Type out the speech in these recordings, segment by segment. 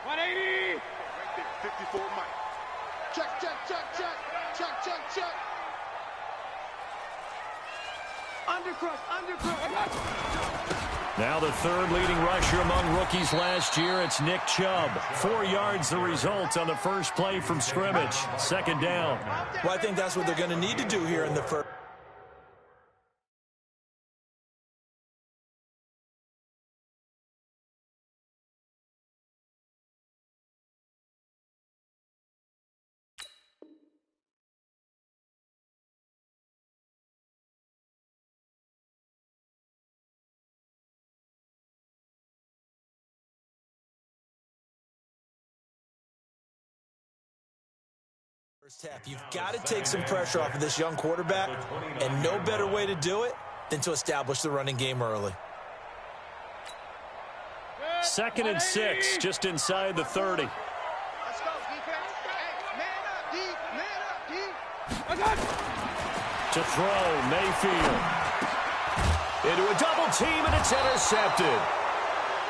180. Right there, 54 Mike. Check, check, check, check. Check, check, check. Undercrush, undercrush. Now the third leading rusher among rookies last year, it's Nick Chubb. 4 yards the result on the first play from scrimmage. Second down. Well, I think that's what they're going to need to do here in the first. First half, you've got to take some pressure off of this young quarterback, and no better way to do it than to establish the running game early. 2nd and 6, just inside the 30. Let's go, defense. Hey, man up, D. To throw, Mayfield. Into a double team, and it's intercepted.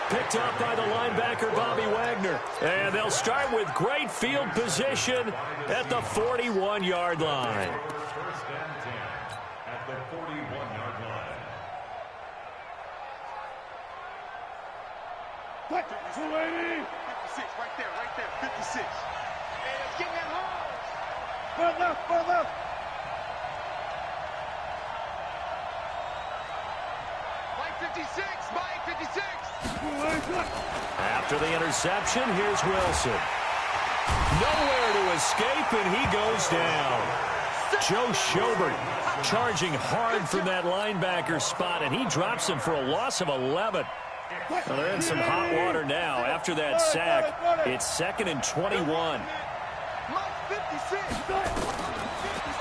Picked up by the linebacker, Bobby Wagner. And they'll start with great field position at the 41-yard line. First and 10 at the 41-yard line. What? 280. 56, right there, 56. Hey, let's get that home. Far left, far left. Mike 56, Mike 56. After the interception, here's Wilson. Nowhere to escape, and he goes down. Joe Schobert charging hard from that linebacker spot, and he drops him for a loss of 11. Well, they're in some hot water now. After that sack, it's 2nd and 21.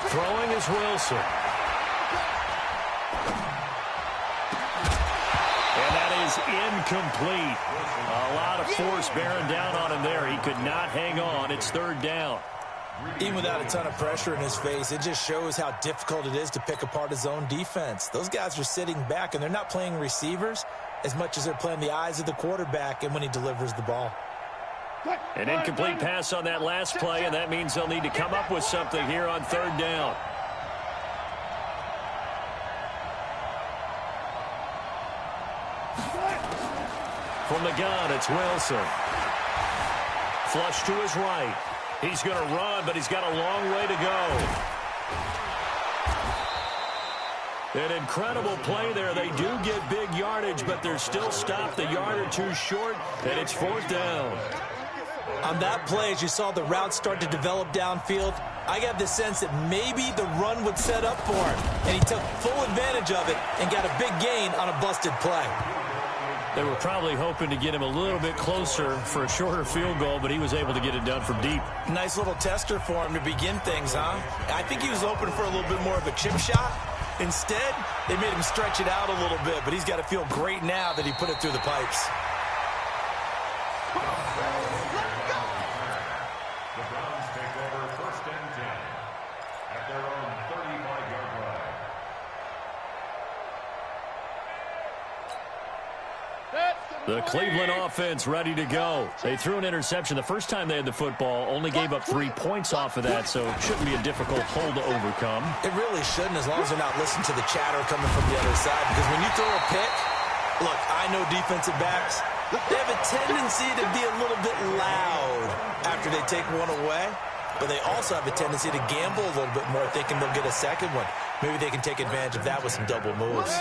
Throwing is Wilson. Incomplete. A lot of force bearing down on him there. He could not hang on. It's 3rd down. Even without a ton of pressure in his face, it just shows how difficult it is to pick apart his own defense. Those guys are sitting back, and they're not playing receivers as much as they're playing the eyes of the quarterback and when he delivers the ball. An incomplete pass on that last play, and that means they'll need to come up with something here on 3rd down. From the gun, it's Wilson. Flush to his right. He's going to run, but he's got a long way to go. An incredible play there. They do get big yardage, but they're still stopped a yard or two short, and it's 4th down. On that play, as you saw the route start to develop downfield, I got the sense that maybe the run would set up for him, and he took full advantage of it and got a big gain on a busted play. They were probably hoping to get him a little bit closer for a shorter field goal, but he was able to get it done from deep. Nice little tester for him to begin things, huh? I think he was open for a little bit more of a chip shot. Instead, they made him stretch it out a little bit, but he's got to feel great now that he put it through the pipes. The Browns take over 1st and 10 at their own 35-yard line. The Cleveland offense ready to go. They threw an interception the first time they had the football, only gave up 3 points off of that, so it shouldn't be a difficult hole to overcome. It really shouldn't, as long as they're not listening to the chatter coming from the other side, because when you throw a pick, look, I know defensive backs, they have a tendency to be a little bit loud after they take one away, but they also have a tendency to gamble a little bit more, thinking they'll get a second one. Maybe they can take advantage of that with some double moves.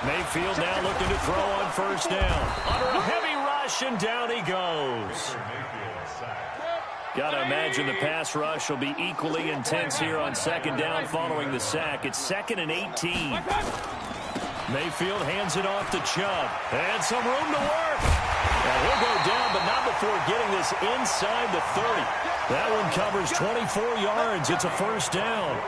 Mayfield now looking to throw on 1st down. Under a heavy rush, and down he goes. Got to imagine the pass rush will be equally intense here on 2nd down following the sack. It's 2nd and 18. Mayfield hands it off to Chubb. And some room to work. And he'll go down, but not before getting this inside the 30. That one covers 24 yards. It's a 1st down.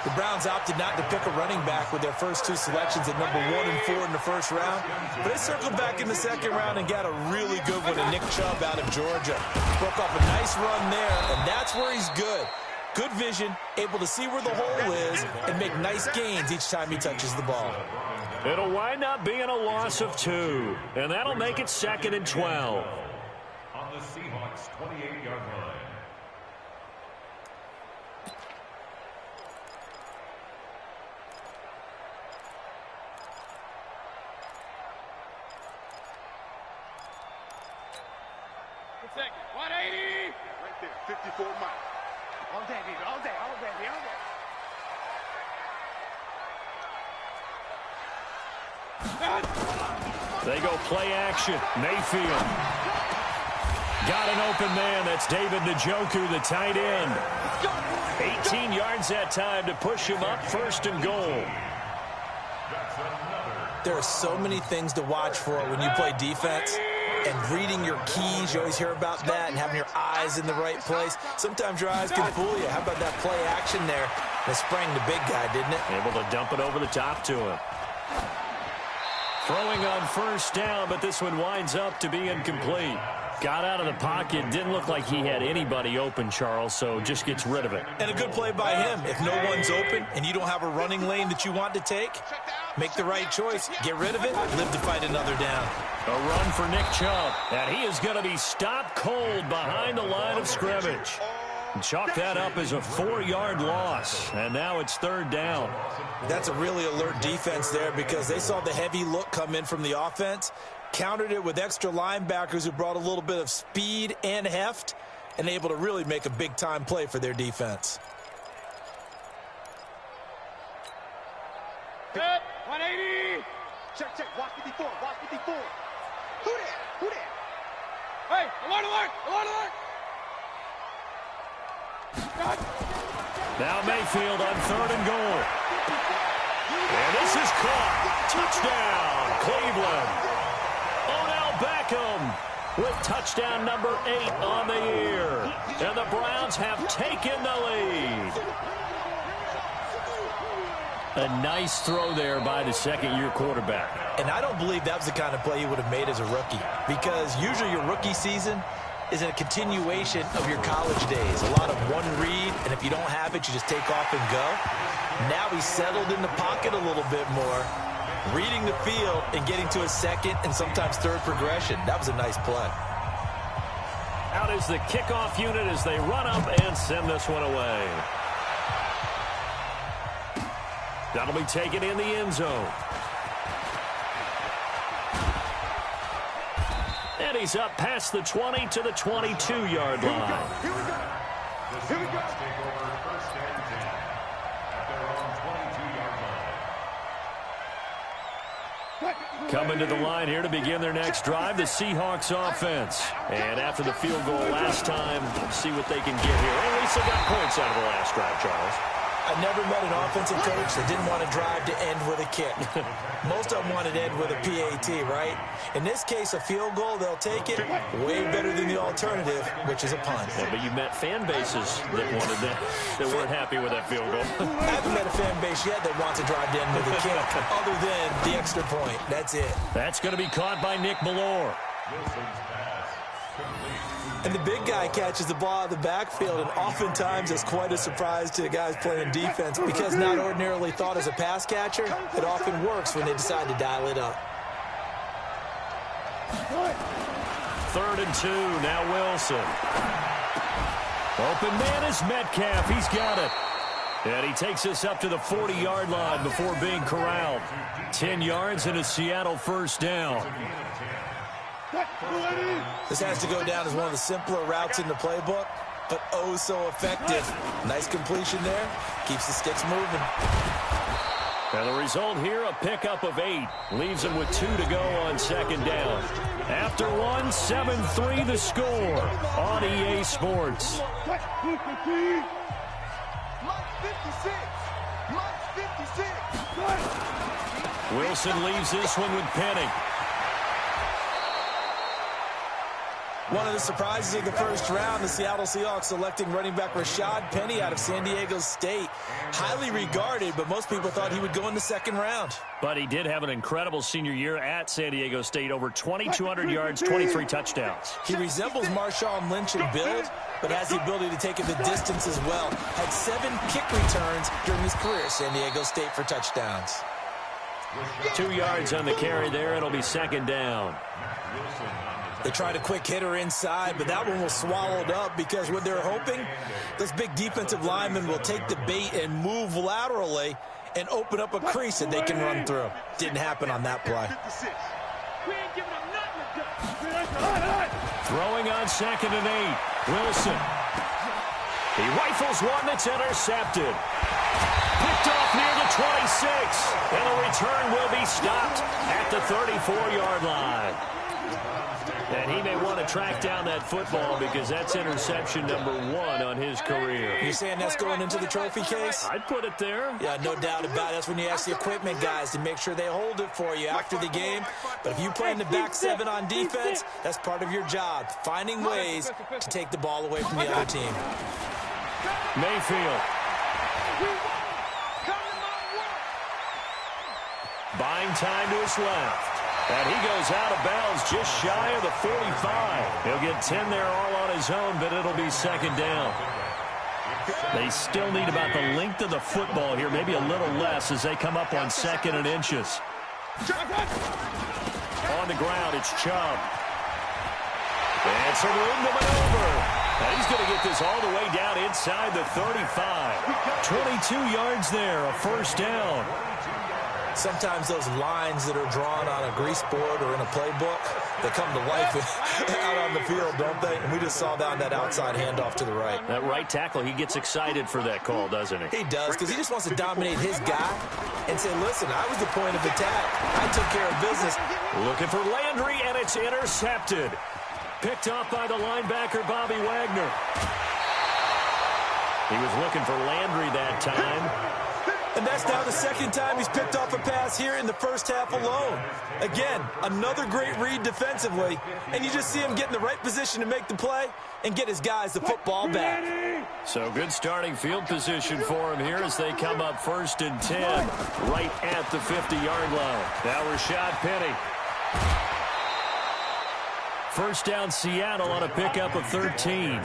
The Browns opted not to pick a running back with their first 2 selections at number 1 and 4 in the 1st round. But they circled back in the 2nd round and got a really good one to Nick Chubb out of Georgia. Broke off a nice run there, and that's where he's good. good vision, able to see where the hole is, and make nice gains each time he touches the ball. It'll wind up being a loss of 2, and that'll make it 2nd and 12. On the Seahawks' 28-yard line. Second. 180. Right there. 54 miles. All day, baby. All day. All day. All day. They go play action. Mayfield. Got an open man. That's David Njoku, the tight end. 18 yards that time to push him up 1st and goal. There are so many things to watch for when you play defense. And reading your keys, you always hear about that, and having your eyes in the right place. Sometimes your eyes can fool you. How about that play action there? That sprang the big guy, didn't it? Able to dump it over the top to him. Throwing on 1st down, but this one winds up to be incomplete. Got out of the pocket. Didn't look like he had anybody open, Charles, so just gets rid of it. And a good play by him. If no one's open and you don't have a running lane that you want to take, make the right choice. Get rid of it. Live to fight another down. A run for Nick Chubb, and he is going to be stopped cold behind the line of scrimmage. Chalk that up as a 4-yard loss, and now it's 3rd down. That's a really alert defense there because they saw the heavy look come in from the offense, countered it with extra linebackers who brought a little bit of speed and heft, and able to really make a big-time play for their defense. Good. 180. Check, check. Watch 54. Watch 54. Who there? Who there? Hey, alert, alert, alert, alert. Now Mayfield on 3rd and goal. And this is caught. Touchdown, Cleveland. Odell Beckham with touchdown number 8 on the year. And the Browns have taken the lead. A nice throw there by the 2nd-year quarterback. And I don't believe that was the kind of play he would have made as a rookie, because usually your rookie season is a continuation of your college days. A lot of one read, and if you don't have it, you just take off and go. Now he's settled in the pocket a little bit more, reading the field and getting to a 2nd and sometimes 3rd progression. That was a nice play. Out is the kickoff unit as they run up and send this one away. That'll be taken in the end zone. And he's up past the 20 to the 22-yard line. Here we go. Here we go. Take over 1st and 10 at their own 22-yard line. Coming to the line here to begin their next drive, the Seahawks offense. And after the field goal last time, see what they can get here. At least they got points out of the last drive, Charles. I never met an offensive coach that didn't want to drive to end with a kick. Most of them wanted to end with a PAT, right? In this case, a field goal, they'll take it way better than the alternative, which is a punt. Yeah, but you met fan bases that wanted that, that weren't happy with that field goal. I haven't met a fan base yet that wants to drive to end with a kick, other than the extra point. That's it. That's going to be caught by Nick Ballore. And the big guy catches the ball out of the backfield, and oftentimes it's quite a surprise to the guys playing defense because not ordinarily thought as a pass catcher, it often works when they decide to dial it up. 3rd and 2, now Wilson. Open man is Metcalf. He's got it. And he takes us up to the 40-yard line before being corralled. 10 yards and a Seattle 1st down. This has to go down as one of the simpler routes in the playbook, but oh so effective. Nice completion there. Keeps the sticks moving. And the result here, a pickup of 8. Leaves him with 2 to go on 2nd down. After one, 7-3 the score on EA Sports. Wilson leaves this one with Penning. One of the surprises of the first round, the Seattle Seahawks selecting running back Rashad Penny out of San Diego State. Highly regarded, but most people thought he would go in the second round. But he did have an incredible senior year at San Diego State. Over 2,200 yards, 23 touchdowns. He resembles Marshawn Lynch in build, but has the ability to take it the distance as well. Had 7 kick returns during his career at San Diego State for touchdowns. 2 yards on the carry there. It'll be second down. They tried a quick hitter inside, but that one was swallowed up because what they're hoping, those big defensive linemen will take the bait and move laterally and open up a crease that they can run through. Didn't happen on that play. Throwing on 2nd and 8. Wilson. He rifles one that's intercepted. Picked off near the 26. And the return will be stopped at the 34-yard line. And he may want to track down that football because that's interception number 1 on his career. You're saying that's going into the trophy case? I'd put it there. Yeah, no doubt about it. That's when you ask the equipment guys to make sure they hold it for you after the game. But if you play in the back 7 on defense, that's part of your job, finding ways to take the ball away from the other team. Mayfield. Buying time to his left. And he goes out of bounds just shy of the 45. He'll get 10 there all on his own, but it'll be second down. They still need about the length of the football here, maybe a little less as they come up on 2nd and inches. On the ground, it's Chubb. And some room to maneuver. And he's going to get this all the way down inside the 35. 22 yards there, a first down. Sometimes those lines that are drawn on a grease board or in a playbook, they come to life out on the field, don't they? And we just saw down that outside handoff to the right. That right tackle, he gets excited for that call, doesn't he? He does, because he just wants to dominate his guy and say, listen, I was the point of attack. I took care of business. Looking for Landry, and it's intercepted. Picked off by the linebacker, Bobby Wagner. He was looking for Landry that time. And that's now the second time he's picked off a pass here in the first half alone. Again, another great read defensively. And you just see him get in the right position to make the play and get his guys the football back. So good starting field position for him here as they come up 1st and 10 right at the 50-yard line. Now Rashad Penny. First down Seattle on a pickup of 13.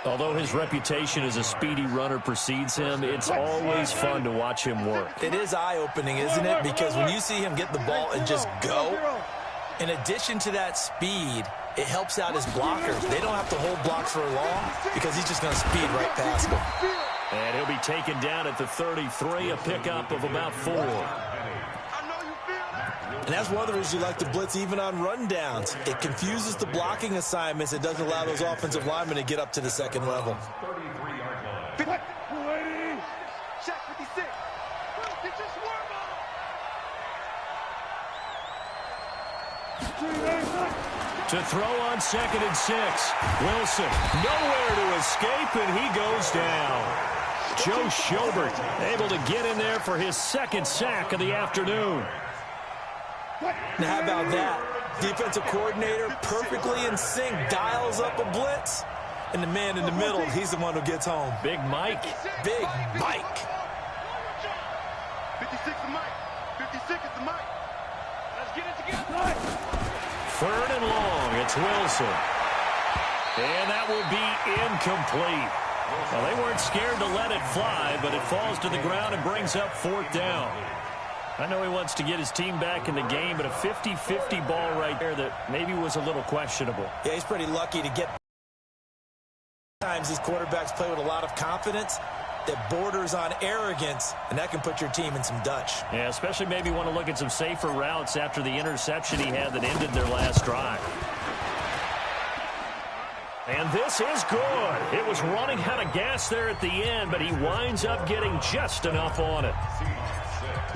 Although his reputation as a speedy runner precedes him, it's always fun to watch him work. It is eye-opening, isn't it? Because when you see him get the ball and just go, in addition to that speed, it helps out his blockers. They don't have to hold blocks for long because he's just going to speed right past them. And he'll be taken down at the 33, a pickup of about 4. And that's one of the reasons you like to blitz even on rundowns. It confuses the blocking assignments. It doesn't allow those offensive linemen to get up to the second level. To throw on 2nd and 6. Wilson nowhere to escape, and he goes down. Joe Schobert able to get in there for his 2nd sack of the afternoon. Now, how about that? Defensive coordinator perfectly in sync, dials up a blitz. And the man in the middle, he's the one who gets home. Big Mike. Big Mike. 56 is Mike. 56 is the Mike. Let's get it together. 3rd and long. It's Wilson. And that will be incomplete. Well, they weren't scared to let it fly, but it falls to the ground and brings up 4th down. I know he wants to get his team back in the game, but a 50-50 ball right there that maybe was a little questionable. Yeah, he's pretty lucky to get. Sometimes these quarterbacks play with a lot of confidence that borders on arrogance, and that can put your team in some Dutch. Yeah, especially maybe want to look at some safer routes after the interception he had that ended their last drive. And this is good. It was running out of gas there at the end, but he winds up getting just enough on it.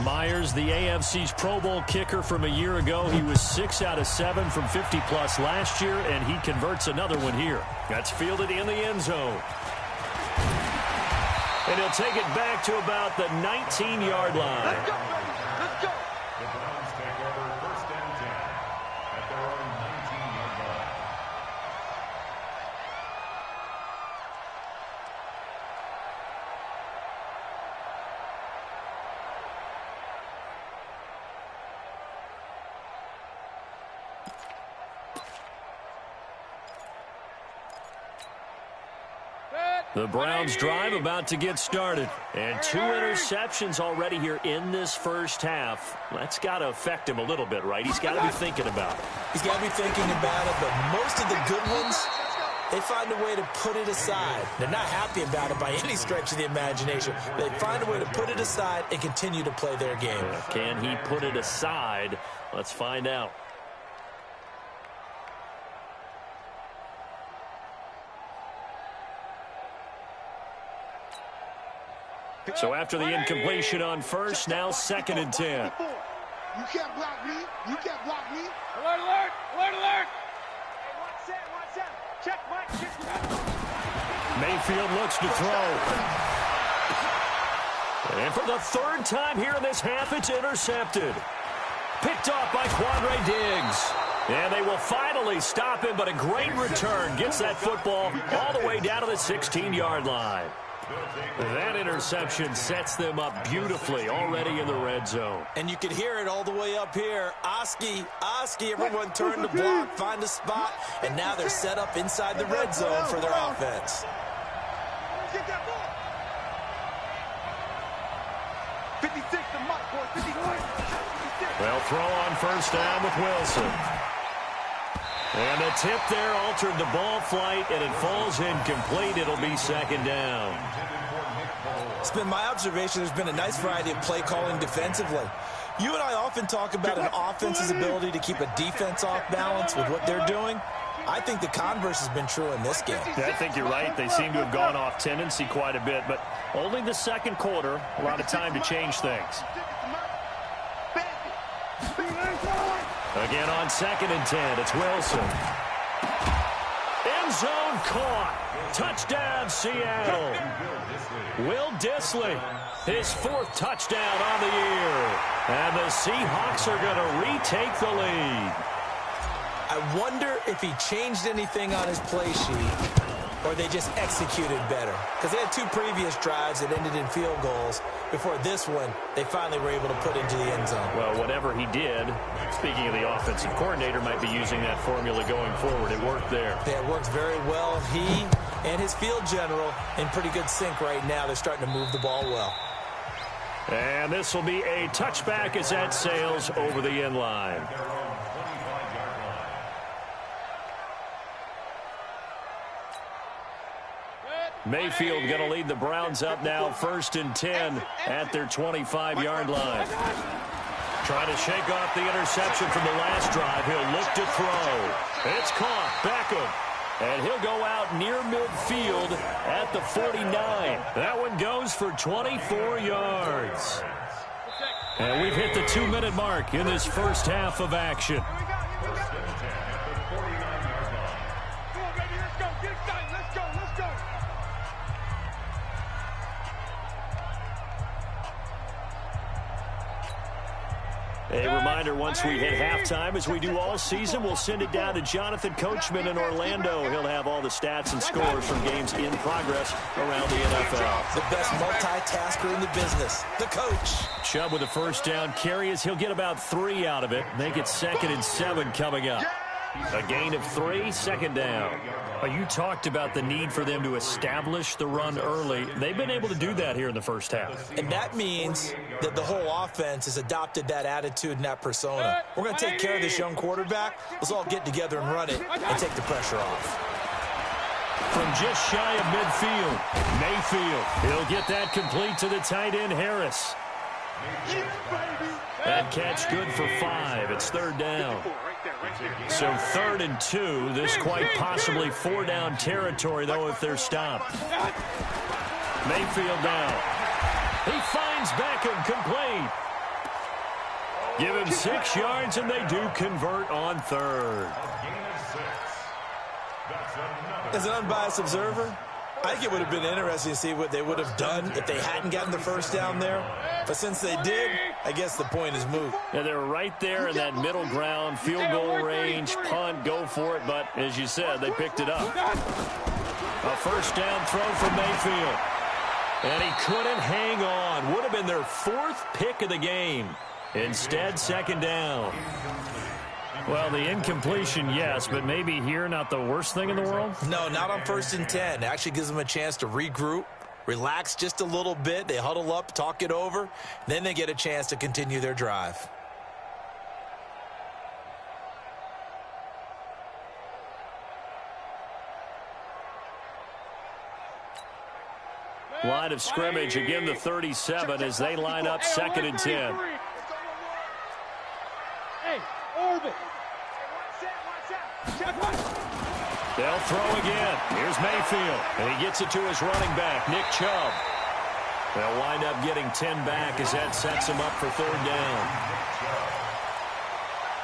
Myers, the AFC's Pro Bowl kicker from a year ago. He was 6 out of 7 from 50-plus last year, and he converts another one here. That's fielded in the end zone. And he'll take it back to about the 19-yard line. Let's go, baby. Let's go. The Browns take over 1st and 10 at their own 19-yard line. The Browns drive about to get started. And 2 interceptions already here in this first half. That's got to affect him a little bit, right? He's got to be thinking about it. He's got to be thinking about it, but most of the good ones, they find a way to put it aside. They're not happy about it by any stretch of the imagination. They find a way to put it aside and continue to play their game. Can he put it aside? Let's find out. So after the incompletion on first, now 2nd and 10. You can't block me. You can't block me. Alert, alert, alert, alert. Hey, 1-7, 1-7. Check, Mike. Mayfield looks to throw. And for the 3rd time here in this half, it's intercepted. Picked off by Quandre Diggs. And they will finally stop him, but a great return. Gets that football all the way down to the 16-yard line. That interception sets them up beautifully already in the red zone. And you could hear it all the way up here. Oski, everyone turned to block, find a spot, and now they're set up inside the red zone for their offense. Get that ball. 56 to Mike, boy. 56. Well, throw on first down with Wilson. And the tip there altered the ball flight, and it falls incomplete. It'll be 2nd down. It's been my observation there's been a nice variety of play calling defensively. You and I often talk about an offense's ability to keep a defense off balance with what they're doing. I think the converse has been true in this game. Yeah, I think you're right. They seem to have gone off tendency quite a bit, but only the 2nd quarter, a lot of time to change things. Again on 2nd and 10, it's Wilson. End zone caught. Touchdown, Seattle. Will Dissly, his 4th touchdown on the year. And the Seahawks are going to retake the lead. I wonder if he changed anything on his play sheet or they just executed better. Because they had 2 previous drives that ended in field goals. Before this one, they finally were able to put into the end zone. Well, whatever he did, speaking of the offensive coordinator, might be using that formula going forward. It worked there. Yeah, it works very well. He and his field general in pretty good sync right now. They're starting to move the ball well. And this will be a touchback as that sails over the end line. Mayfield going to lead the Browns up now 1st and 10 at their 25-yard line. Trying to shake off the interception from the last drive. He'll look to throw. It's caught. Beckham. And he'll go out near midfield at the 49. That one goes for 24 yards. And we've hit the 2-minute mark in this first half of action. A reminder, once we hit halftime, as we do all season, we'll send it down to Jonathan Coachman in Orlando. He'll have all the stats and scores from games in progress around the NFL. The best multitasker in the business, the coach. Chubb with a 1st down carry as he'll get about 3 out of it. Make it 2nd and 7 coming up. A gain of 3, 2nd down. You talked about the need for them to establish the run early. They've been able to do that here in the first half. And that means that the whole offense has adopted that attitude and that persona. We're going to take care of this young quarterback. Let's all get together and run it and take the pressure off. From just shy of midfield, Mayfield. He'll get that complete to the tight end, Harris. That catch good for 5. It's 3rd down. So 3rd and 2. This quite possibly 4-down territory, though, if they're stopped. Mayfield down. He finds Beckham complete. Give him 6 yards, and they do convert on 3rd. As an unbiased observer, I think it would have been interesting to see what they would have done if they hadn't gotten the 1st down there. But since they did, I guess the point is moot. Yeah, they were right there in that middle ground, field goal range, punt, go for it. But as you said, they picked it up. A 1st down throw from Mayfield. And he couldn't hang on. Would have been their 4th pick of the game. Instead, 2nd down. Well, the incompletion, yes, but maybe here not the worst thing in the world? No, not on 1st and 10. It actually gives them a chance to regroup, relax just a little bit. They huddle up, talk it over. Then they get a chance to continue their drive. Line of scrimmage, again the 37 as they line up 2nd and 10. Hey, orbit. They'll throw again. Here's Mayfield, and he gets it to his running back, Nick Chubb. They'll wind up getting 10 back as that sets them up for 3rd down.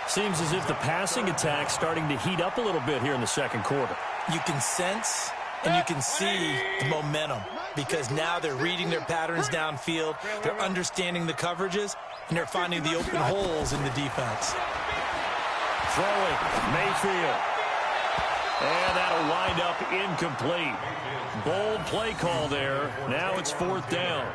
Seems as if the passing attack's starting to heat up a little bit here in the 2nd quarter. You can sense and you can see the momentum because now they're reading their patterns downfield, they're understanding the coverages, and they're finding the open holes in the defense. Throwing, Mayfield. And that'll wind up incomplete. Bold play call there. Now it's 4th down.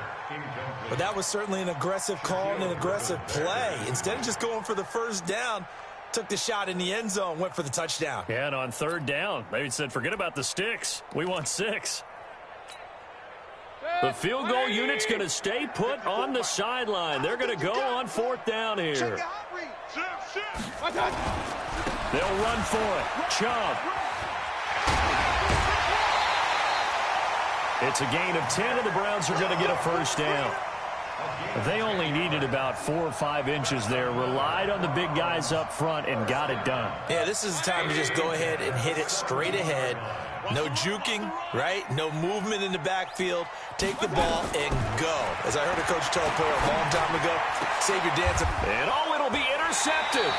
But that was certainly an aggressive call and an aggressive play. Instead of just going for the 1st down, took the shot in the end zone, went for the touchdown. Yeah, and on 3rd down, they said, forget about the sticks. We want 6. The field goal unit's going to stay put on the sideline. They're going to go on 4th down here. They'll run for it. Chubb. It's a gain of 10, and the Browns are going to get a 1st down. They only needed about 4 or 5 inches there, relied on the big guys up front, and got it done. Yeah, this is the time to just go ahead and hit it straight ahead. No juking, right? No movement in the backfield. Take the ball and go. As I heard a coach tell a player a long time ago, save your dance. And it'll be intercepted.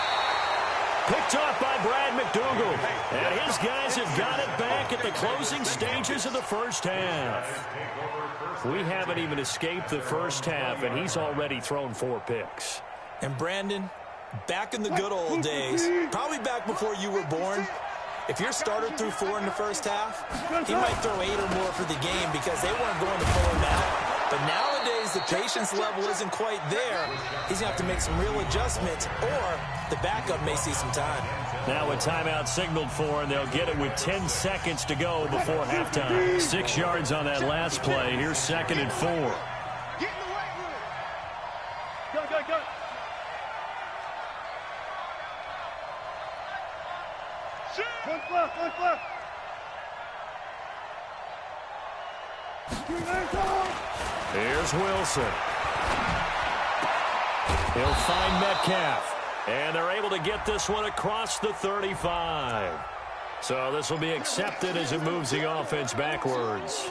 Picked off by Brad McDougal. And his guys have got it back at the closing stages of the 1st half. We haven't even escaped the 1st half, and he's already thrown 4 picks. And Brandon, back in the good old days, probably back before you were born, if your starter threw 4 in the 1st half, he might throw 8 or more for the game because they weren't going to pull him out. But nowadays, the patience level isn't quite there. He's going to have to make some real adjustments, or the backup may see some time. Now a timeout signaled for, and they'll get it with 10 seconds to go before halftime. 6 yards on that last play. Here's 2nd and 4. Get in the weight room. Go. Look left. Here's Wilson. He'll find Metcalf. And they're able to get this one across the 35. So this will be accepted as it moves the offense backwards.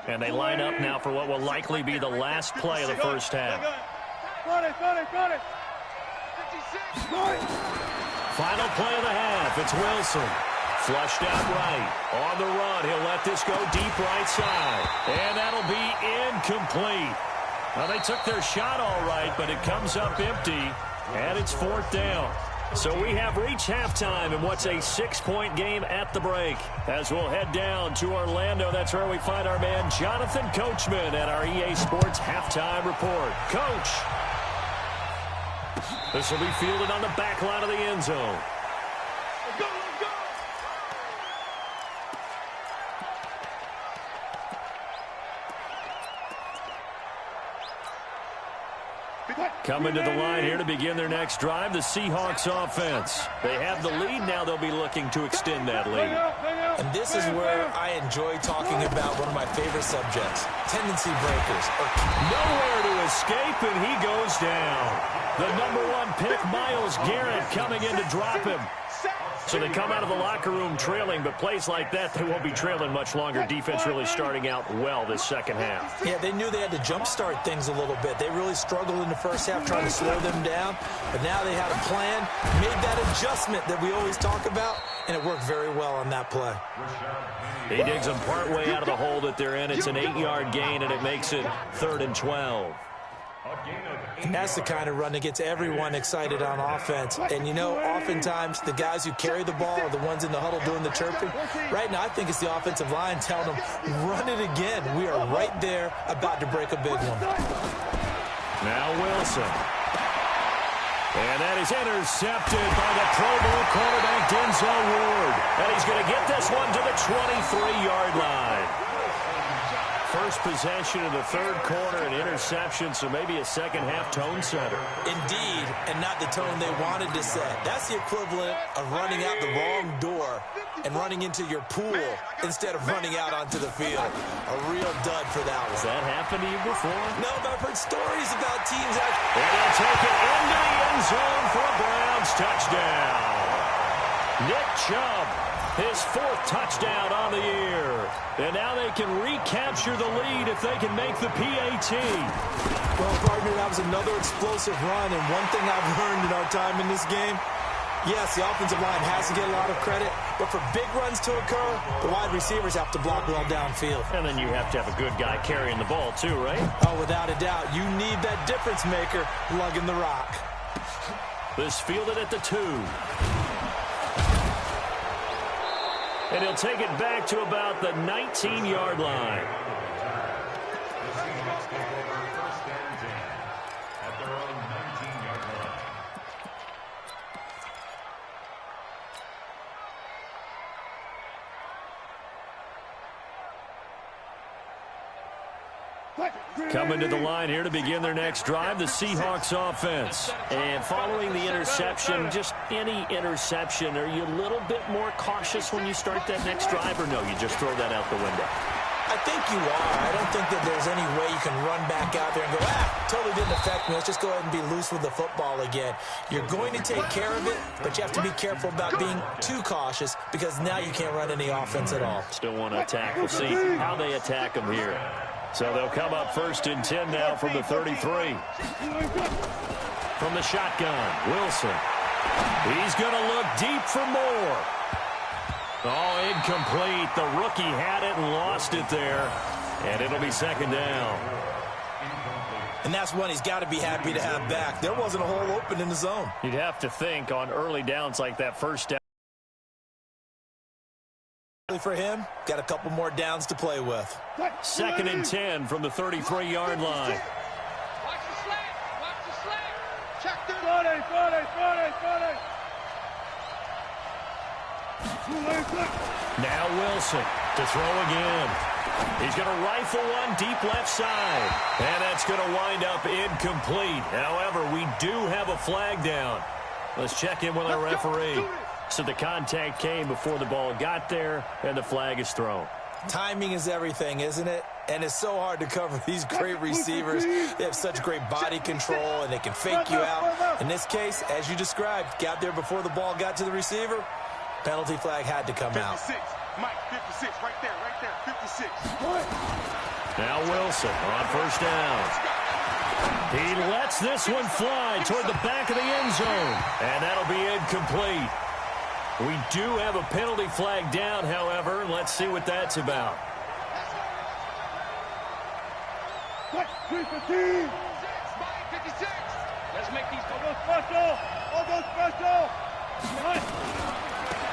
And they line up now for what will likely be the last play of the 1st half. Got it. Final play of the half. It's Wilson. Flushed out right. On the run. He'll let this go deep right side. And that'll be incomplete. Now, they took their shot all right, but it comes up empty. And it's 4th down. So we have reached halftime in what's a 6-point game at the break. As we'll head down to Orlando, that's where we find our man Jonathan Coachman at our EA Sports Halftime Report. Coach. This will be fielded on the back line of the end zone. Let's go. Coming to the line here to begin their next drive, the Seahawks offense. They have the lead. Now they'll be looking to extend that lead. And this is where I enjoy talking about one of my favorite subjects, tendency breakers. Nowhere to escape, and he goes down. The #1 pick, Myles Garrett, coming in to drop him. So they come out of the locker room trailing, but plays like that, they won't be trailing much longer. Defense really starting out well this 2nd half. Yeah, they knew they had to jumpstart things a little bit. They really struggled in the 1st half trying to slow them down, but now they had a plan, made that adjustment that we always talk about, and it worked very well on that play. He digs them partway out of the hole that they're in. It's an 8-yard gain, and it makes it 3rd and 12. A gain of And that's the kind of run that gets everyone excited on offense. And, you know, oftentimes the guys who carry the ball are the ones in the huddle doing the chirping. Right now, I think it's the offensive line telling them, run it again. We are right there about to break a big one. Now Wilson. And that is intercepted by the Pro Bowl quarterback, Denzel Ward. And he's going to get this one to the 23-yard line. First possession in the third quarter, an interception, so maybe a second-half tone setter. Indeed, and not the tone they wanted to set. That's the equivalent of running out the wrong door and running into your pool instead of running out onto the field. A real dud for that one. Has that happened to you before? No, but I've heard stories about teams that... And they'll take it into the end zone for a Browns touchdown. Nick Chubb, his fourth touchdown on the year. And now they can recapture the lead if they can make the PAT. Well, partner, that was another explosive run. And one thing I've learned in our time in this game, yes, the offensive line has to get a lot of credit. But for big runs to occur, the wide receivers have to block well downfield. And then you have to have a good guy carrying the ball too, right? Oh, without a doubt. You need that difference maker lugging the rock. This fielded at the 2. And he'll take it back to about the 19-yard line. The Seahawks take over first and 10 at their own 19-yard line. Coming to the line here to begin their next drive, the Seahawks offense. And following the interception, just any interception, are you a little bit more cautious when you start that next drive, or no, you just throw that out the window? I think you are. I don't think that there's any way you can run back out there and go, totally didn't affect me. Let's just go ahead and be loose with the football again. You're going to take care of it, but you have to be careful about being too cautious because now you can't run any offense at all. Still want to attack. We'll see how they attack them here. So they'll come up first and 10 now from the 33. From the shotgun, Wilson. He's going to look deep for more. Oh, incomplete. The rookie had it and lost it there. And it'll be second down. And that's one he's got to be happy to have back. There wasn't a hole open in the zone. You'd have to think on early downs like that first down. For him, got a couple more downs to play with. Second and 10 from the 33-yard line. Watch the slant. Watch the slant. Check the... Now Wilson to throw again. He's going to rifle one deep left side. And that's going to wind up incomplete. However, we do have a flag down. Let's check in with our referee. So the contact came before the ball got there, and the flag is thrown. Timing is everything, isn't it? And it's so hard to cover these great receivers. They have such great body control, and they can fake you out. In this case, as you described, got there before the ball got to the receiver. Penalty flag had to come out. 56. Mike, 56. Right there. 56. Now Wilson on first down. He lets this one fly toward the back of the end zone. And that'll be incomplete. We do have a penalty flag down, however. Let's see what that's about. 56. Let's make these All go special.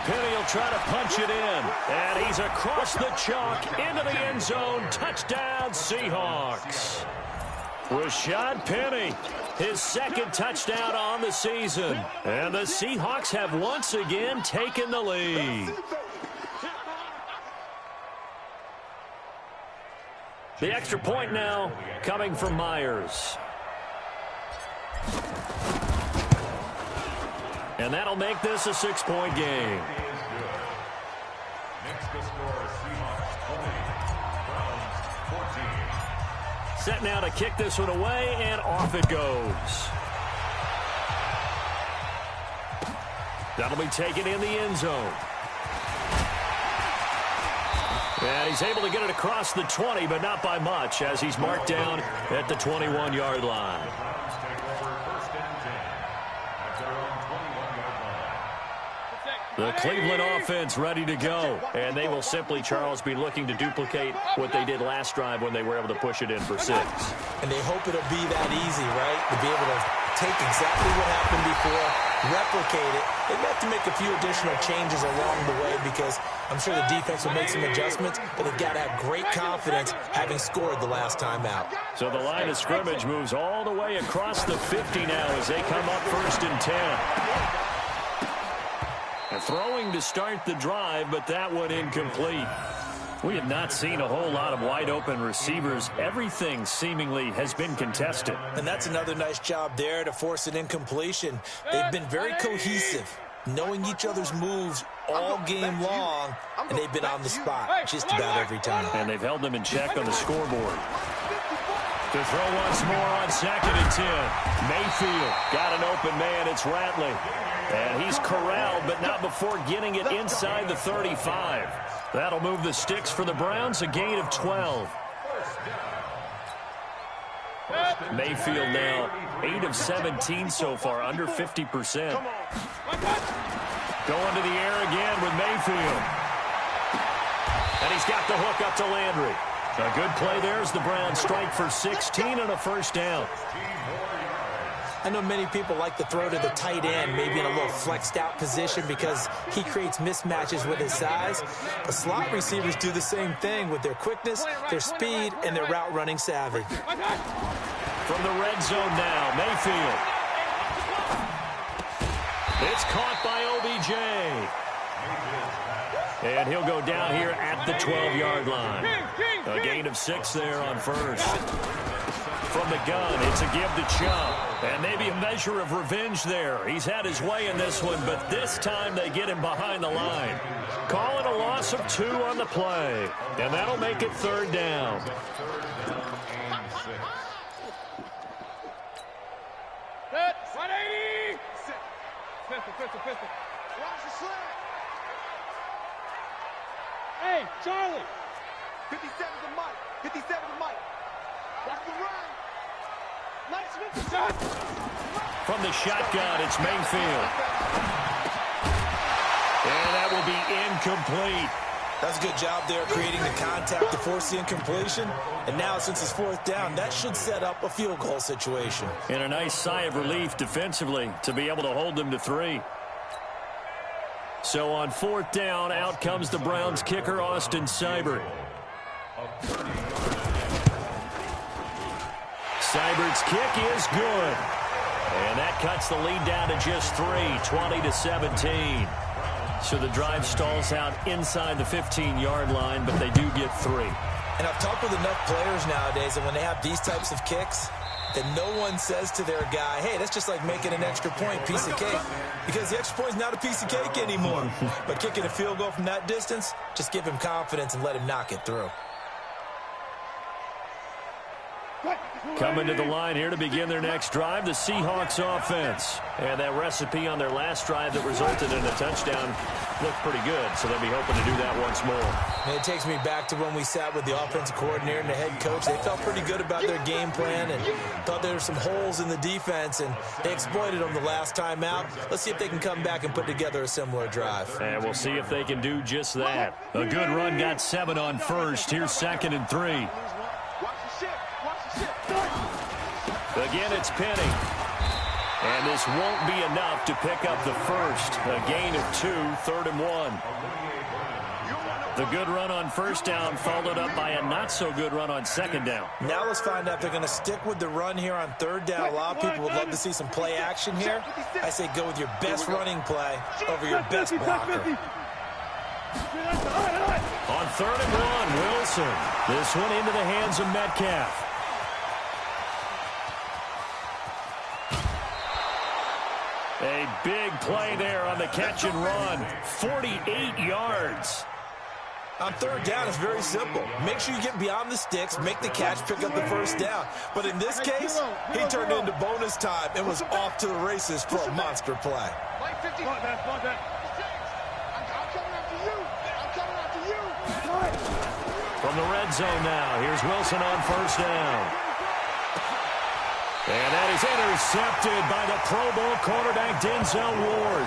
Penny will try to punch it in. And he's across the chalk into the end zone. Touchdown, Seahawks. Rashad Penny, his second touchdown on the season. And the Seahawks have once again taken the lead. The extra point now coming from Myers. And that'll make this a 6-point game. Next to score, Seahawks 20, Browns 14. Set now to kick this one away, and off it goes. That'll be taken in the end zone. And he's able to get it across the 20, but not by much, as he's marked down at the 21-yard line. The Browns take over first and 10 at their own 21-yard line. The Cleveland offense ready to go. And they will simply, Charles, be looking to duplicate what they did last drive when they were able to push it in for 6. And they hope it'll be that easy, right? To be able to take exactly what happened before, replicate it. They may have to make a few additional changes along the way because I'm sure the defense will make some adjustments, but they've got to have great confidence having scored the last time out. So the line of scrimmage moves all the way across the 50 now as they come up 1st and 10. And throwing to start the drive, but that one incomplete. We have not seen a whole lot of wide-open receivers. Everything seemingly has been contested. And that's another nice job there to force an incompletion. They've been very cohesive, knowing each other's moves all game long, and they've been on the spot just about every time. And they've held them in check on the scoreboard. To throw once more on 2nd and 10. Mayfield got an open man. It's Ratley. And he's corralled, but not before getting it inside the 35. That'll move the sticks for the Browns, a gain of 12. Mayfield now 8 of 17 so far, under 50%. Going to the air again with Mayfield. And he's got the hook up to Landry. A good play there as the Browns strike for 16 and a 1st down. I know many people like to throw to the tight end, maybe in a little flexed out position because he creates mismatches with his size. The slot receivers do the same thing with their quickness, their speed, and their route running savvy. From the red zone now, Mayfield. It's caught by OBJ. And he'll go down here at the 12-yard line. A gain of 6 there on 1st. From the gun, it's a give to Chubb. And maybe a measure of revenge there. He's had his way in this one, but this time they get him behind the line. Calling a loss of 2 on the play. And that'll make it 3rd down. Set. 180. Pistol. Watch the slant. Hey, Charlie. 57 to Mike. 57 to Mike. Watch the run. Nice shot. From the shotgun, it's Mayfield. And that will be incomplete. That's a good job there creating the contact to force the incompletion. And now, since it's 4th down, that should set up a field goal situation. And a nice sigh of relief defensively to be able to hold them to 3. So on 4th down, out comes the Browns kicker, Austin Seibert. Seibert's kick is good. And that cuts the lead down to just 3, 20-17. So the drive stalls out inside the 15-yard line, but they do get 3. And I've talked with enough players nowadays that when they have these types of kicks, that no one says to their guy, hey, that's just like making an extra point, piece of cake. Because the extra point is not a piece of cake anymore. But kicking a field goal from that distance, just give him confidence and let him knock it through. Coming to the line here to begin their next drive, the Seahawks offense. And that recipe on their last drive that resulted in a touchdown looked pretty good, so they'll be hoping to do that once more. And it takes me back to when we sat with the offensive coordinator and the head coach. They felt pretty good about their game plan and thought there were some holes in the defense, and they exploited them the last time out. Let's see if they can come back and put together a similar drive. And we'll see if they can do just that. A good run got 7 on 1st. Here's 2nd and 3. Again, it's Penny. And this won't be enough to pick up the 1st. A gain of 2, 3rd and 1. The good run on 1st down followed up by a not-so-good run on 2nd down. Now let's find out if they're going to stick with the run here on 3rd down. A lot of people would love to see some play action here. I say go with your best running play over your best blocker. On 3rd and 1, Wilson. This one into the hands of Metcalf. A big play there on the catch and run. 48 yards. On 3rd down, it's very simple. Make sure you get beyond the sticks, make the catch, pick up the 1st down. But in this case, he turned into bonus time and was off to the races for a monster play. From the red zone now, here's Wilson on 1st down. And that is intercepted by the Pro Bowl cornerback Denzel Ward.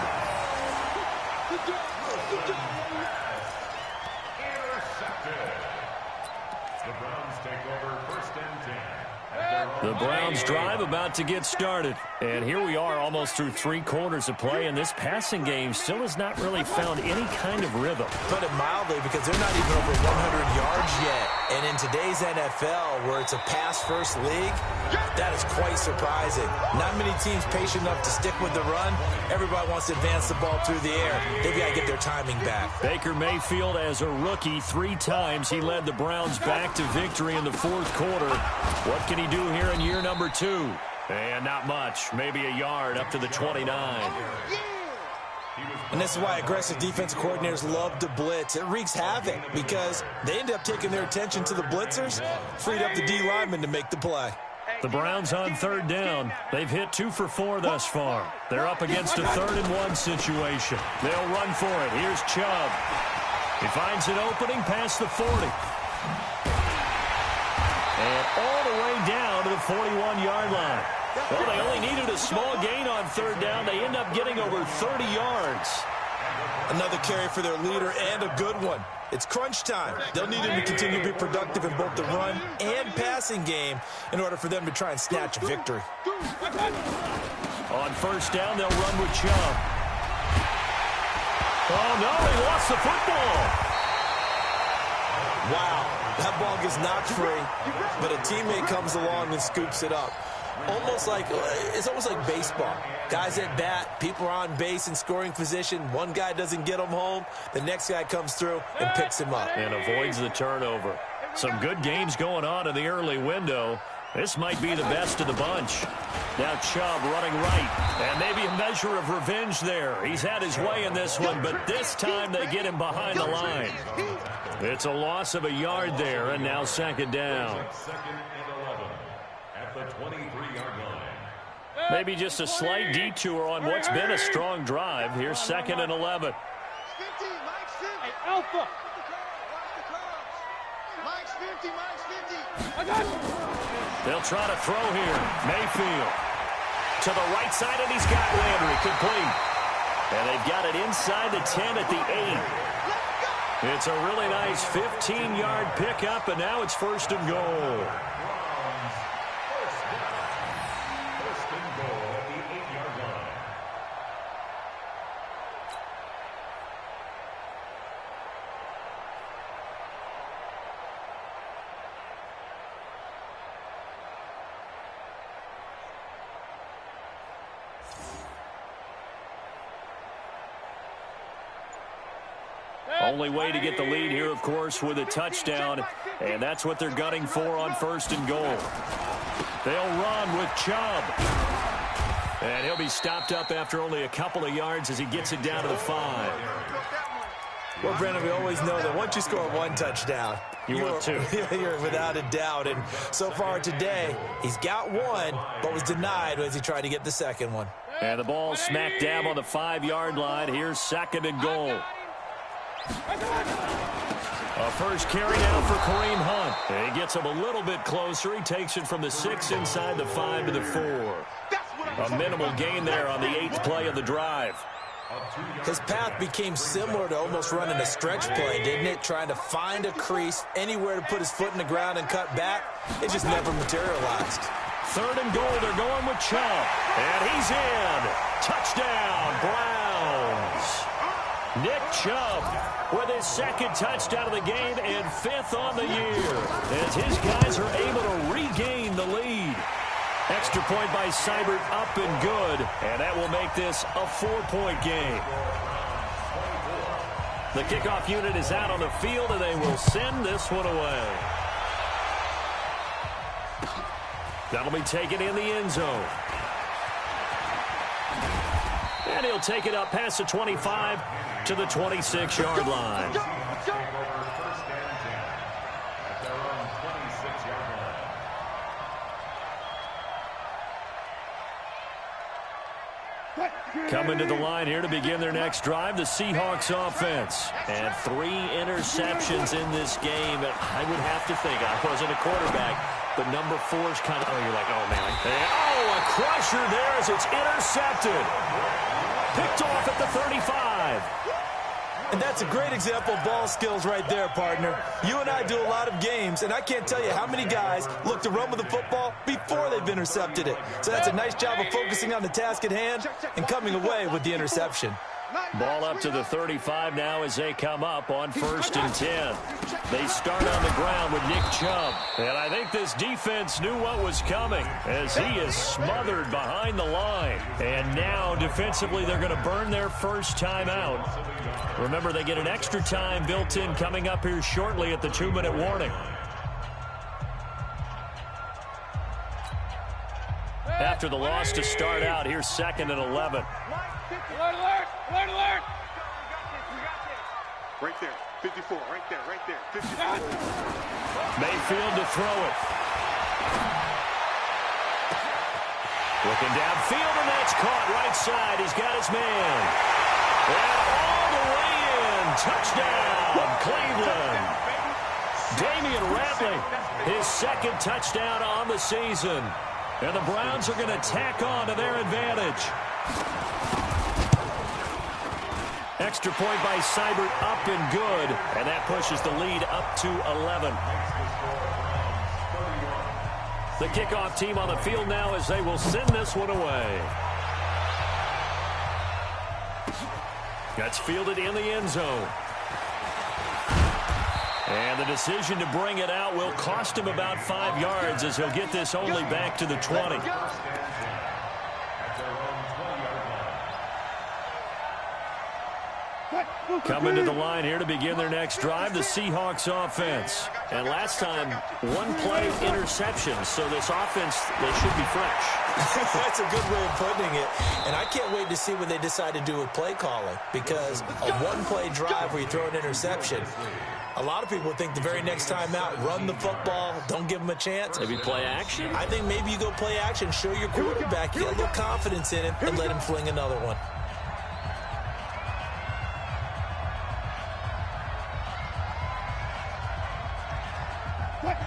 Intercepted. The Browns take over 1st and 10. The Browns drive about to get started. And here we are almost through 3 quarters of play, and this passing game still has not really found any kind of rhythm. Put it mildly, because they're not even over 100 yards yet. And in today's NFL, where it's a pass-first league, that is quite surprising. Not many teams patient enough to stick with the run. Everybody wants to advance the ball through the air. They've got to get their timing back. Baker Mayfield, as a rookie, 3 times he led the Browns back to victory in the 4th quarter. What can he do here in year number 2? And not much. Maybe a yard up to the 29. And this is why aggressive defensive coordinators love to blitz. It wreaks havoc because they end up taking their attention to the blitzers, freed up the D lineman to make the play. The Browns on 3rd down. They've hit 2 for 4 thus far. They're up against a 3rd and 1 situation. They'll run for it. Here's Chubb. He finds an opening past the 40. And all the way down to the 41-yard line. Well, they only needed a small gain on 3rd down. They end up getting over 30 yards. Another carry for their leader, and a good one. It's crunch time. They'll need him to continue to be productive in both the run and passing game in order for them to try and snatch a victory. On 1st down, they'll run with Chubb. Oh, no, he lost the football. Wow, that ball gets knocked free, but a teammate comes along and scoops it up. It's almost like baseball. Guys at bat, people are on base in scoring position. One guy doesn't get him home. The next guy comes through and picks him up. And avoids the turnover. Some good games going on in the early window. This might be the best of the bunch. Now Chubb running right. And maybe a measure of revenge there. He's had his way in this one, but this time they get him behind the line. It's a loss of a yard there, and now 2nd down. 2nd and 11 at the 23-yard line. Maybe just a slight detour on what's been a strong drive. Here's 2nd and 11. Hey, Alpha. They'll try to throw here. Mayfield to the right side, and he's got Landry complete. And they've got it inside the 10 at the 8. It's a really nice 15-yard pickup, and now it's 1st and goal. First and goal at the 8-yard line. Only way to get the lead here, of course, with a touchdown, and that's what they're gunning for on 1st and goal. They'll run with Chubb. And he'll be stopped up after only a couple of yards as he gets it down to the 5. Well, Brandon, we always know that once you score 1 touchdown, you're 2. You're without a doubt. And so far today, he's got 1, but was denied as he tried to get the 2nd one. And the ball smack dab on the 5-yard line. Here's 2nd and goal. A first carry now for Kareem Hunt. He gets him a little bit closer. He takes it from the 6 inside the 5 to the 4. A minimal gain there on the 8th play of the drive. His path became similar to almost running a stretch play, didn't it? Trying to find a crease, anywhere to put his foot in the ground and cut back. It just never materialized. 3rd and goal. They're going with Chubb. And he's in. Touchdown, Browns. Nick Chubb with his 2nd touchdown of the game and 5th on the year as his guys are able to regain the lead. Extra point by Seibert, up and good, and that will make this a 4-point game. The kickoff unit is out on the field, and they will send this one away. That'll be taken in the end zone. And he'll take it up past the 25 to the 26-yard line. Coming to the line here to begin their next drive, the Seahawks offense. And 3 interceptions in this game. And I would have to think, I wasn't a quarterback, but number 4's kind of, you're like, oh, man. And, a crusher there as it's intercepted. Picked off at the 35. And that's a great example of ball skills right there, partner. You and I do a lot of games, and I can't tell you how many guys look to run with the football before they've intercepted it. So that's a nice job of focusing on the task at hand and coming away with the interception. Ball up to the 35 now as they come up on 1st and 10. They start on the ground with Nick Chubb. And I think this defense knew what was coming as he is smothered behind the line. And now defensively they're going to burn their first time out. Remember, they get an extra time built in coming up here shortly at the 2-minute warning. After the loss to start out, here's 2nd and 11. Alert! Alert! Alert! Right there, 54, right there, 54. Mayfield to throw it. Looking downfield, and that's caught right side. He's got his man. And all the way in. Touchdown, Cleveland. Damian Ratley, his 2nd touchdown on the season. And the Browns are going to tack on to their advantage. Extra point by Seibert, up and good. And that pushes the lead up to 11. The kickoff team on the field now as they will send this one away. That's fielded in the end zone. And the decision to bring it out will cost him about 5 yards as he'll get this only back to the 20. Coming to the line here to begin their next drive, the Seahawks offense. And last time, 1-play interception, so this offense, they should be fresh. That's a good way of putting it. And I can't wait to see what they decide to do with play calling, because a 1-play drive where you throw an interception, a lot of people think the very next time out, run the football, don't give them a chance. Maybe play action? I think maybe you go play action, show your quarterback, get a little confidence in him, and let him fling another one.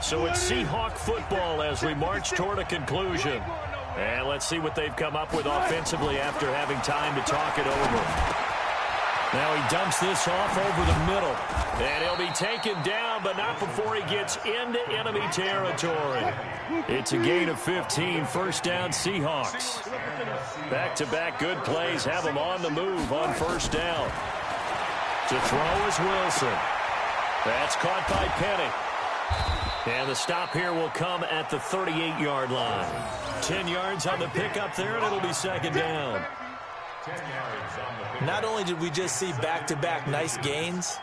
So it's Seahawk football as we march toward a conclusion. And let's see what they've come up with offensively after having time to talk it over. Now he dumps this off over the middle. And he'll be taken down, but not before he gets into enemy territory. It's a gain of 15, 1st down Seahawks. Back-to-back good plays have them on the move on 1st down. To throw is Wilson. That's caught by Penny. And the stop here will come at the 38-yard line. 10 yards on the pickup there, and it'll be 2nd down. Not only did we just see back-to-back nice gains,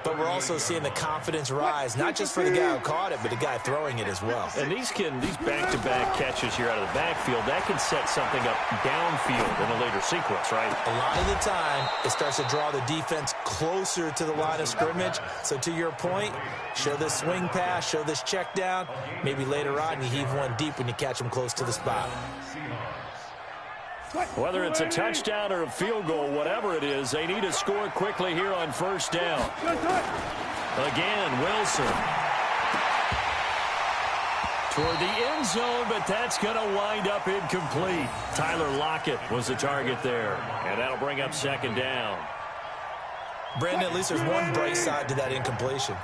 but we're also seeing the confidence rise, not just for the guy who caught it, but the guy throwing it as well. And these back-to-back catches here out of the backfield, that can set something up downfield in a later sequence, right? A lot of the time, it starts to draw the defense closer to the line of scrimmage. So to your point, show this swing pass, show this check down. Maybe later on you heave one deep when you catch them close to the spot. Whether it's a touchdown or a field goal, whatever it is, they need to score quickly here on 1st down. Again, Wilson. Toward the end zone, but that's going to wind up incomplete. Tyler Lockett was the target there, and that'll bring up 2nd down. Brandon, at least there's one bright side to that incompletion.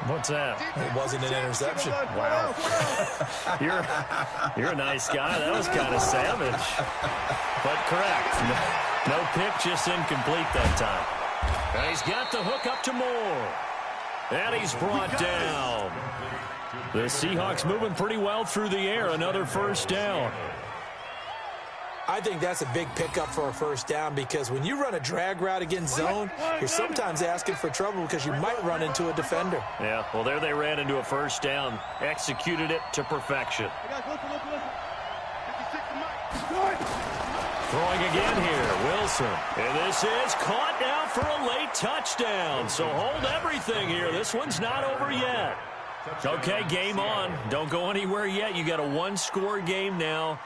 What's that? It wasn't an interception. Wow. You're a nice guy. That was kind of savage. But correct. No pick, just incomplete that time. And he's got the hook up to Moore. And he's brought down. The Seahawks moving pretty well through the air. Another 1st down. I think that's a big pickup for a 1st down, because when you run a drag route against zone, you're sometimes asking for trouble because you might run into a defender. Yeah, well, there they ran into a 1st down. Executed it to perfection. Throwing again here, Wilson. And this is caught now for a late touchdown. So hold everything here. This one's not over yet. Okay, game on. Don't go anywhere yet. You got a 1-score game now.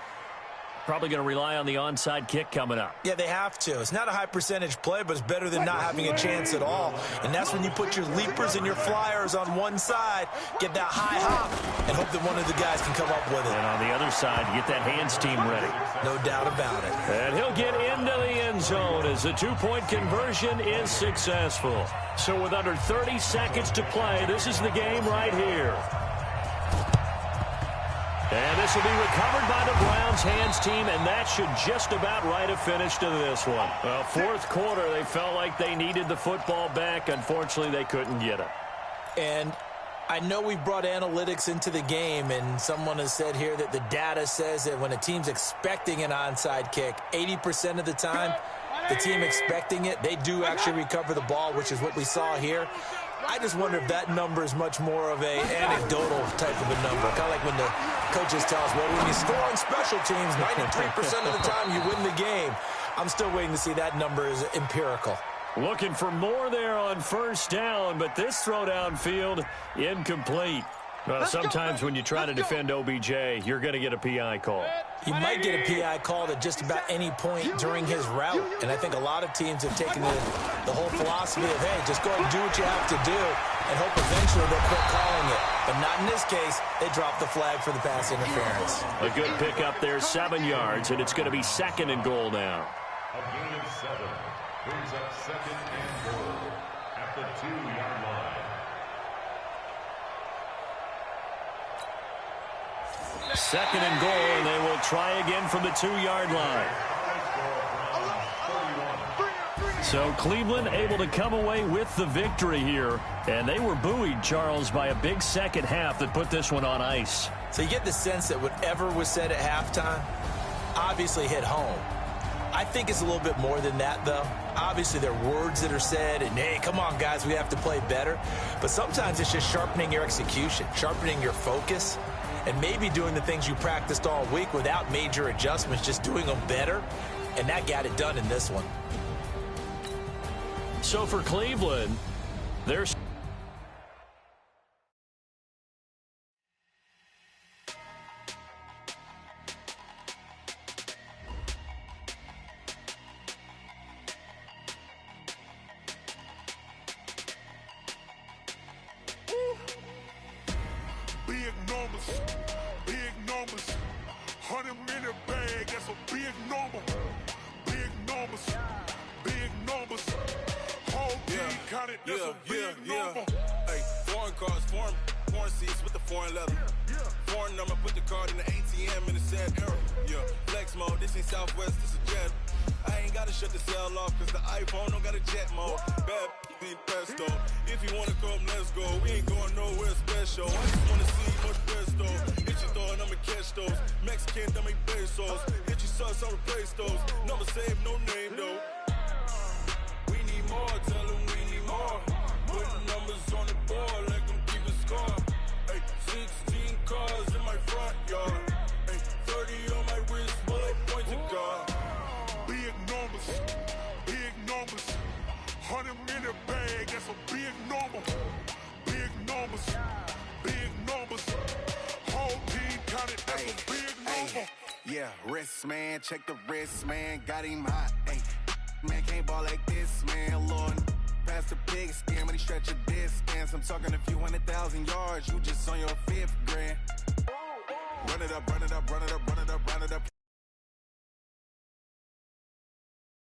Probably going to rely on the onside kick coming up. Yeah, they have to. It's not a high percentage play, but it's better than not having a chance at all. And that's when you put your leapers and your flyers on one side, get that high hop, and hope that one of the guys can come up with it. And on the other side, get that hands team ready. No doubt about it. And he'll get into the end zone as the two-point conversion is successful. So with under 30 seconds to play, this is the game right here. And this will be recovered by the Browns hands team, and that should just about write a finish to this one. Well, fourth quarter, they felt like they needed the football back. Unfortunately, they couldn't get it. And I know we brought analytics into the game, and someone has said here that the data says that when a team's expecting an onside kick, 80% of the time, the team expecting it, they do actually recover the ball, which is what we saw here. I just wonder if that number is much more of a anecdotal type of a number. Kind of like when the coaches tell us, well, when you score on special teams, 93% of the time you win the game. I'm still waiting to see that number is empirical. Looking for more there on first down, but this throw downfield, incomplete. Well, sometimes when you try to defend OBJ, you're going to get a PI call. You might get a PI call at just about any point during his route. And I think a lot of teams have taken the whole philosophy of, hey, just go ahead and do what you have to do and hope eventually they'll quit calling it. But not in this case. They dropped the flag for the pass interference. A good pickup there, 7 yards, and it's going to be 2nd and goal now. A gain of 7 brings up 2nd and goal at the 2-yard line. Second and goal, and they will try again from the 2-yard line. So Cleveland able to come away with the victory here. And they were buoyed, Charles, by a big second half that put this one on ice. So you get the sense that whatever was said at halftime obviously hit home. I think it's a little bit more than that, though. Obviously, there are words that are said, and, hey, come on, guys, we have to play better. But sometimes it's just sharpening your execution, sharpening your focus, and maybe doing the things you practiced all week without major adjustments, just doing them better. And that got it done in this one. So for Cleveland, there's big numbers, 100-minute bag, that's a big number. Big numbers, whole team counted, that's a big number. Hey, foreign cars, foreign seats with the foreign leather. Foreign number, put the card in the ATM in the sad era. Yeah, flex mode, this ain't Southwest, this a jet. I ain't gotta shut the cell off, cause the iPhone don't got a jet mode. Bad need pesto. If you wanna come, let's go. We ain't going nowhere special. I just wanna see much pesto. Hit your thought, I'ma catch those. Mexican, I make pesos. Hit your sauce, I'll replace those. Number save, no name though. We need more, tell them we need more. Put the numbers on the board, let them keep a score. Hey, 16 cars in my front yard. Hey, 30 on my wrist, bullet point to God. Big numbers, 100-minute bag, that's a big number. Big numbers, whole team counted, that's a big number. Yeah, wrist man, check the wrist man, got him hot. Hey, man can't ball like this, man. Lord, past the pig skin when he stretch a distance. I'm talking a few 100,000 yards, you just on your 5th grand. Run it up, run it up, run it up, run it up,